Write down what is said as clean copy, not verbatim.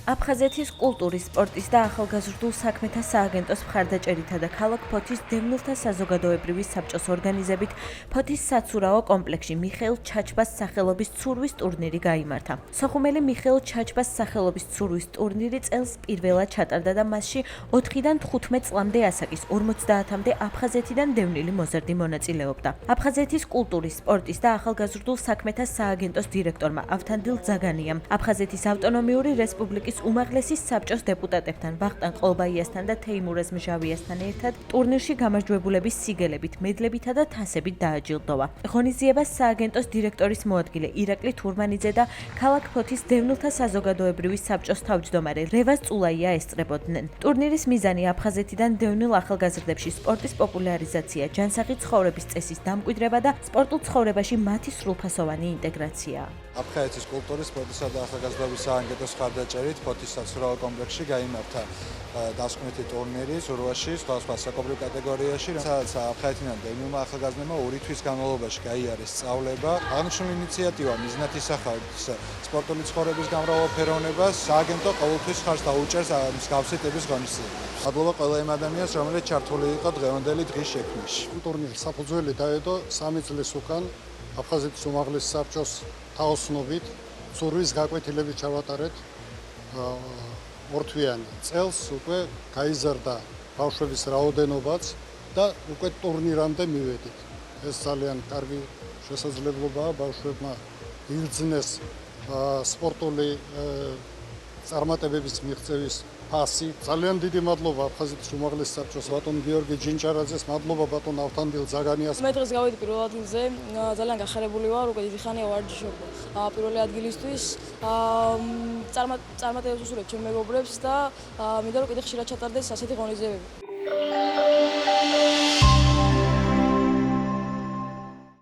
აფხაზეთის კულტურის, სპორტის და ახალგაზრდულ საქმეთა სააგენტოს მხარდაჭერითა და ქალაქ ფოთის დევნილთა საზოგადოებრივი საბჭოს ორგანიზებით ფოთის საცურაო კომპლექსში მიხეილ ჩაჩბას სახელობის ცურვის ტურნირი გაიმართა. სოხუმელი მიხეილ ჩაჩბას სახელობის ცურვის ტურნირი წელს პირველად ჩატარდა და მასში 4-დან 15 წლამდე ასაკის 50-მდე აფხაზეთიდან დევნილი მოზარდი მონაწილეობდა. აფხაზეთის კულტურის, სპორტის და ახალგაზრდულ საქმეთა სააგენტოს დირექტორმა ავთანდილ ძაგანიამ, აფხაზეთის ავტონომიური რესპუბლიკის უმაღლესი საბჭოს დეპუტატებთან ვახტანგ ყოლბაიასთან და თეიმურაზ მჟავიასთან ერთად ტურნირში გამარჯვებულების სიგელებით, მედლებითა და თასებით დააჯილდოვა. ღონისძიებას სააგენტოს დირექტორის მოადგილე ირაკლი თურმანიძე და ქალაქ ფოთის დევნილთა საზოგადოებრივი საბჭოს თავმჯდომარე რევაზ წულაია ესწრებოდნენ. ტურნირის მიზანი აფხაზეთიდან დევნილ ახალგაზრდებში სპორტის პოპულარიზაცია, ჯანსაღი ცხოვრების წესის დამკვიდრება და სპორტულ ცხოვრებაში მათი სრულფასოვანი ინტეგრაციაა. აფხაზეთის კულტურის, სპორტისა და ახალგაზრდობის სააგენტოს მხარდაჭერით ფოთის საცურაო კომპლექსში გაიმართა დასკვნითი ტურნირი ზურვაში, სხვადასხვა საკონკურსო კატეგორიაში, სადაც აფხაზეთიდან დევნილმა ახალგაზრდებმა 2 თვის განმავლობაში გაიარეს სწავლება. აღნიშნული ინიციატივა მიზნად ისახავს სპორტული ცხოვრების გამრავალფეროვნებას. სააგენტო ყოველთვის ხარს დაუჭერს მსგავსი ტიპის ღონისძიებებს. მადლობა ყველა იმ ადამიანს, რომელიც ჩართული იყო დღევანდელი დღის შექმნაში. ტურნირის საფუძველი დაედო 3 წლის უკან აფხაზეთის უმაღლეს საბჭოს თაოსნობით ცურვის გაკვეთილებით ჩავატარეთ ორთვიანი. წელს უკვე გაიზარდა ბავშვების რაოდენობაც და უკვე ტურნირამდე მივედით. ეს ძალიან კარგი შესაძლებლობაა ბავშვებმა იგრძნეს სპორტული წარმატებების მიღწევის ფასი. ძალიან დიდი მადლობა აფხაზეთის უმაღლეს საბჭოს ბატონ გიორგი ჯინჭარაძეს, მადლობა ბატონ ავთანდილ ძაგანიას. მე დღეს გავიდი პირველ ადგილზე, ძალიან გახარებული ვარ, უკვე დიდი ხანია ვარჯიშობ პირველი ადგილისთვის. წარმატებებს უსურვებ ჩემ მეგობრებს და მინდა რომ კიდე ხშირად ჩატარდეს ასეთი ღონისძიებები.